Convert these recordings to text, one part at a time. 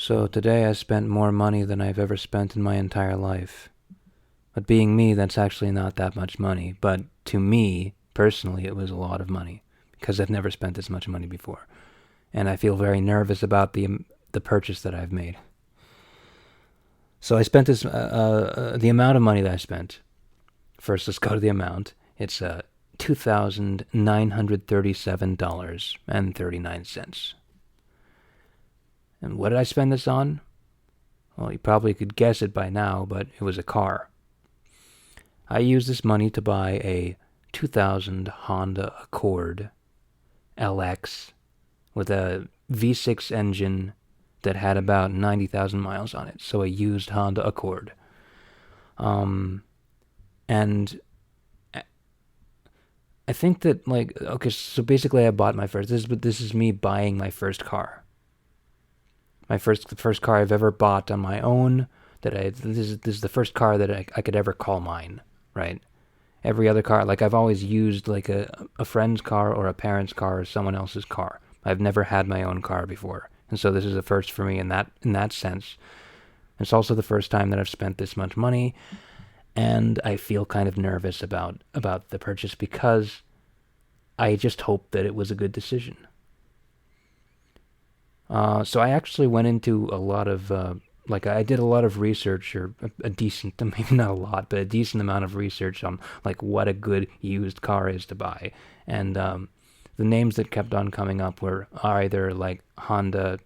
So today I spent more money than I've ever spent in my entire life. But being me, that's actually not that much money. But to me, personally, it was a lot of money because I've never spent this much money before. And I feel very nervous about the purchase that I've made. So I spent the amount of money that I spent. First, let's go to the amount. It's $2,937.39. And what did I spend this on? Well, you probably could guess it by now, but it was a car. I used this money to buy a 2000 Honda Accord LX with a V6 engine that had about 90,000 miles on it. So a used Honda Accord. And I think that, so basically I bought my first, this is me buying my first car. The first car I've ever bought on my own, this is the first car that I could ever call mine, right? Every other car, I've always used a friend's car or a parent's car or someone else's car. I've never had my own car before. And so this is a first for me in that sense. It's also the first time that I've spent this much money, and I feel kind of nervous about the purchase because I just hope that it was a good decision. So I actually went into a lot of, I did a lot of research, or a decent, maybe not a lot, but a decent amount of research on, what a good used car is to buy. And the names that kept on coming up were either, Honda,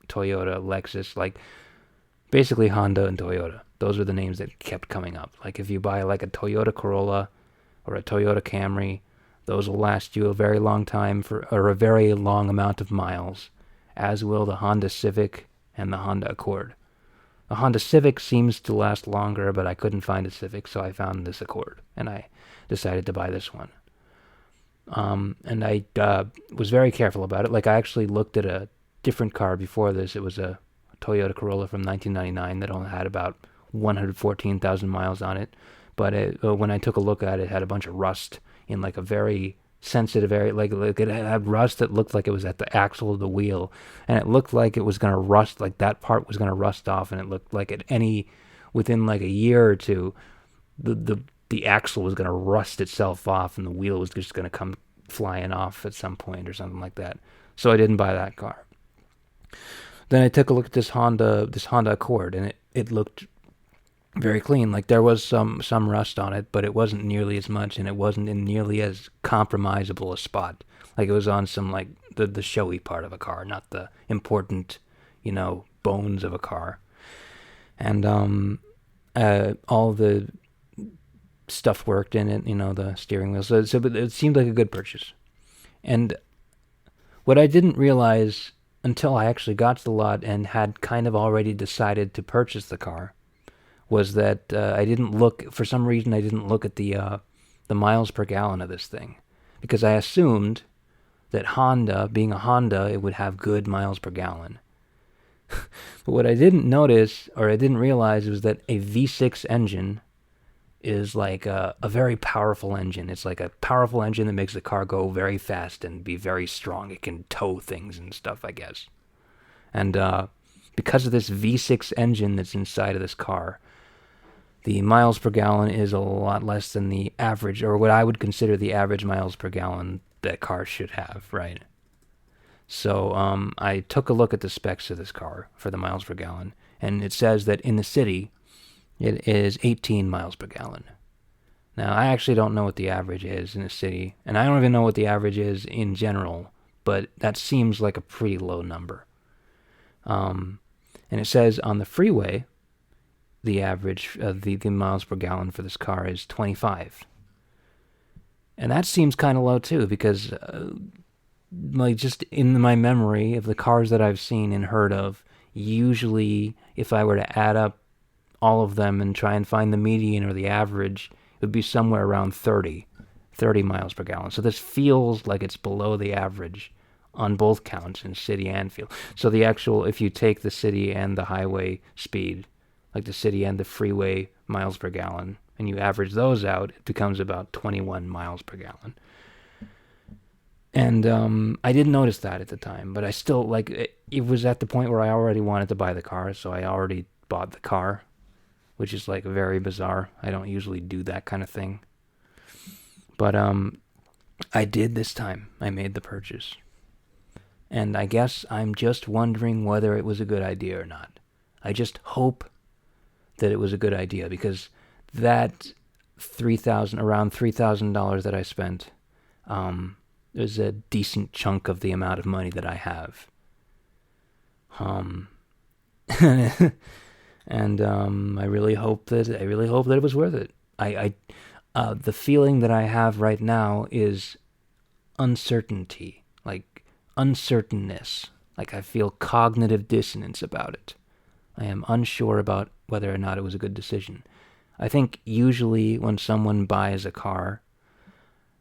Toyota, Lexus, basically Honda and Toyota. Those are the names that kept coming up. If you buy, a Toyota Corolla or a Toyota Camry, those will last you a very long time or a very long amount of miles, as will the Honda Civic and the Honda Accord. The Honda Civic seems to last longer, but I couldn't find a Civic, so I found this Accord, and I decided to buy this one. And I was very careful about it. I actually looked at a different car before this. It was a Toyota Corolla from 1999 that only had about 114,000 miles on it. But when I took a look at it, it had a bunch of rust in a very sensitive area. It had rust that looked like it was at the axle of the wheel, and it looked like it was going to rust, that part was going to rust off, and it looked like within a year or two, the axle was going to rust itself off, and the wheel was just going to come flying off at some point or something like that. So I didn't buy that car. Then I took a look at this Honda Accord, and it looked very clean. There was some rust on it, but it wasn't nearly as much, and it wasn't in nearly as compromisable a spot. It was on some the showy part of a car, not the important, bones of a car. And all the stuff worked in it, the steering wheel. So it seemed like a good purchase. And what I didn't realize until I actually got to the lot and had kind of already decided to purchase the car was that for some reason I didn't look at the miles per gallon of this thing, because I assumed that Honda, being a Honda, it would have good miles per gallon. But what I didn't notice, or I didn't realize, was that a V6 engine is a very powerful engine. It's a powerful engine that makes the car go very fast and be very strong. It can tow things and stuff, I guess. And because of this V6 engine that's inside of this car, the miles per gallon is a lot less than the average, or what I would consider the average miles per gallon that cars should have, right? So I took a look at the specs of this car for the miles per gallon, and it says that in the city, it is 18 miles per gallon. Now, I actually don't know what the average is in the city, and I don't even know what the average is in general, but that seems like a pretty low number. And it says on the freeway, the average, the miles per gallon for this car is 25. And that seems kind of low too, because just in my memory of the cars that I've seen and heard of, usually if I were to add up all of them and try and find the median or the average, it would be somewhere around 30 miles per gallon. So this feels like it's below the average on both counts, in city and field. So the actual, if you take the city and the highway speed, the city and the freeway miles per gallon, and you average those out, it becomes about 21 miles per gallon. And I didn't notice that at the time, but I still, like, it was at the point where I already wanted to buy the car, so I already bought the car, which is, like, very bizarre. I don't usually do that kind of thing. But I did this time. I made the purchase. And I guess I'm just wondering whether it was a good idea or not. I just hope that it was a good idea, because that around $3,000 that I spent, is a decent chunk of the amount of money that I have. And I really hope that it was worth it. The feeling that I have right now is uncertainty, like uncertainness. Like I feel cognitive dissonance about it. I am unsure about whether or not it was a good decision. I think usually when someone buys a car,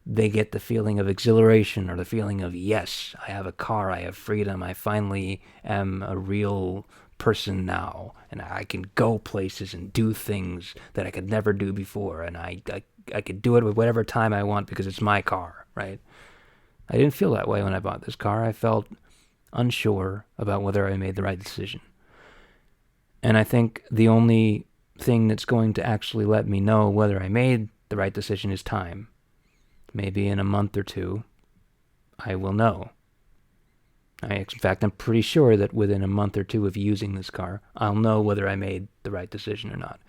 they get the feeling of exhilaration, or the feeling of, yes, I have a car, I have freedom, I finally am a real person now, and I can go places and do things that I could never do before, and I could do it with whatever time I want because it's my car, right? I didn't feel that way when I bought this car. I felt unsure about whether I made the right decision. And I think the only thing that's going to actually let me know whether I made the right decision is time. Maybe in a month or two, I will know. In fact, I'm pretty sure that within a month or two of using this car, I'll know whether I made the right decision or not.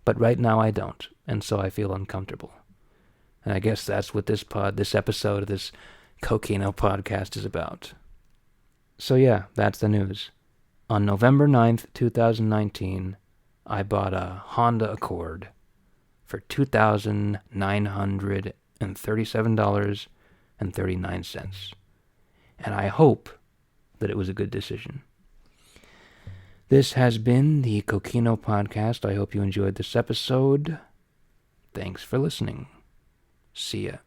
But right now I don't, and so I feel uncomfortable. And I guess that's what this episode of this Kokino Podcast is about. So yeah, that's the news. On November 9th, 2019, I bought a Honda Accord for $2,937.39. And I hope that it was a good decision. This has been the Kokino Podcast. I hope you enjoyed this episode. Thanks for listening. See ya.